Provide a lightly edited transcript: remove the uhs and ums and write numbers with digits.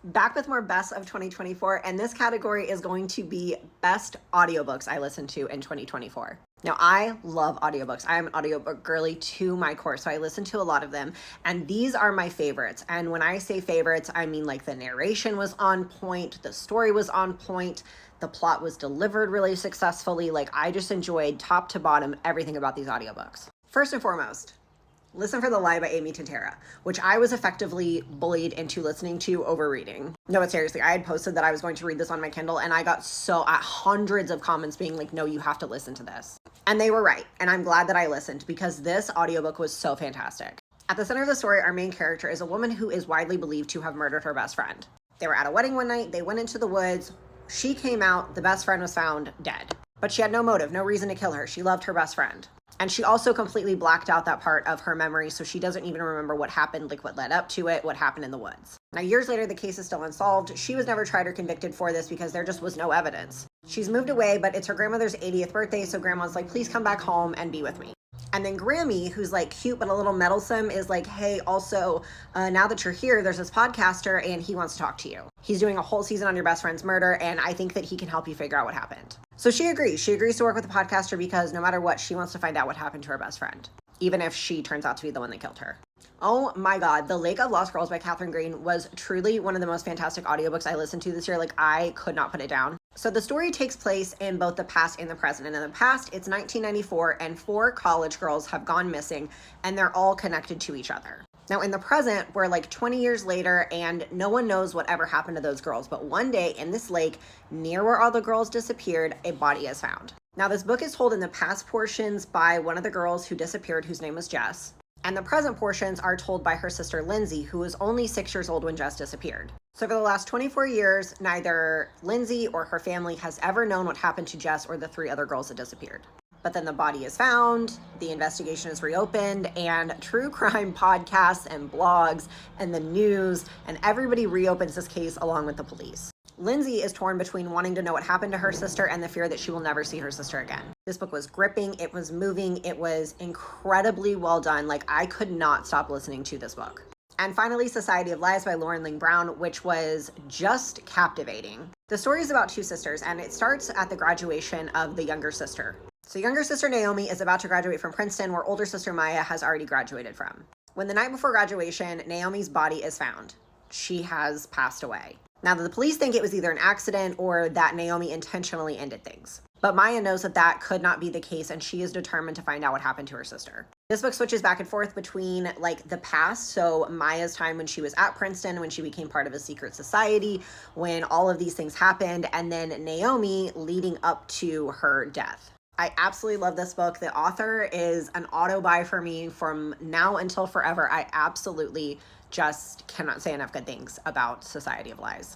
Back with more best of 2024, and this category is going to be best audiobooks I listened to in 2024. Now, I love audiobooks. I am an audiobook girly to my core, so I listen to a lot of them, and these are my favorites. And when I say favorites, I mean like the narration was on point, the story was on point, the plot was delivered really successfully. Like, I just enjoyed top to bottom everything about these audiobooks. First and foremost, Listen for the Lie by Amy Tintera, which I was effectively bullied into listening to over reading. No, but seriously, I had posted that I was going to read this on my Kindle, and I got hundreds of comments being like, no, you have to listen to this. And they were right, and I'm glad that I listened because this audiobook was so fantastic. At the center of the story, our main character is a woman who is widely believed to have murdered her best friend. They were at a wedding one night, they went into the woods, she came out, the best friend was found dead. But she had no motive, no reason to kill her. She loved her best friend. And she also completely blacked out that part of her memory, so she doesn't even remember what happened, like what led up to it, what happened in the woods. Now, years later, the case is still unsolved. She was never tried or convicted for this because there just was no evidence. She's moved away, but it's her grandmother's 80th birthday, so grandma's like, please come back home and be with me. And then Grammy, who's like cute but a little meddlesome, is like, hey, also, now that you're here, there's this podcaster and he wants to talk to you. He's doing a whole season on your best friend's murder, and I think that he can help you figure out what happened. So she agrees. She agrees to work with the podcaster because no matter what, she wants to find out what happened to her best friend, even if she turns out to be the one that killed her. Oh my God, The Lake of Lost Girls by Katherine Green was truly one of the most fantastic audiobooks I listened to this year. Like, I could not put it down. So the story takes place in both the past and the present. And in the past, it's 1994, and 4 college girls have gone missing, and they're all connected to each other. Now, in the present, we're like 20 years later, and no one knows whatever happened to those girls. But one day in this lake, near where all the girls disappeared, a body is found. Now, this book is told in the past portions by one of the girls who disappeared, whose name was Jess. And the present portions are told by her sister Lindsay, who was only 6 years old when Jess disappeared. So for the last 24 years, neither Lindsay or her family has ever known what happened to Jess or the 3 other girls that disappeared. But then the body is found, the investigation is reopened, and true crime podcasts and blogs and the news, and everybody reopens this case along with the police. Lindsay is torn between wanting to know what happened to her sister and the fear that she will never see her sister again. This book was gripping, it was moving, it was incredibly well done. Like, I could not stop listening to this book. And finally, Society of Lies by Lauren Ling Brown, which was just captivating. The story is about 2 sisters, and it starts at the graduation of the younger sister. So younger sister Naomi is about to graduate from Princeton, where older sister Maya has already graduated from. When the night before graduation, Naomi's body is found. She has passed away. Now, the police think it was either an accident or that Naomi intentionally ended things. But Maya knows that that could not be the case, and she is determined to find out what happened to her sister. This book switches back and forth between like the past, so Maya's time when she was at Princeton, when she became part of a secret society, when all of these things happened, and then Naomi leading up to her death. I absolutely love this book. The author is an auto buy for me from now until forever. I absolutely just cannot say enough good things about Society of Lies.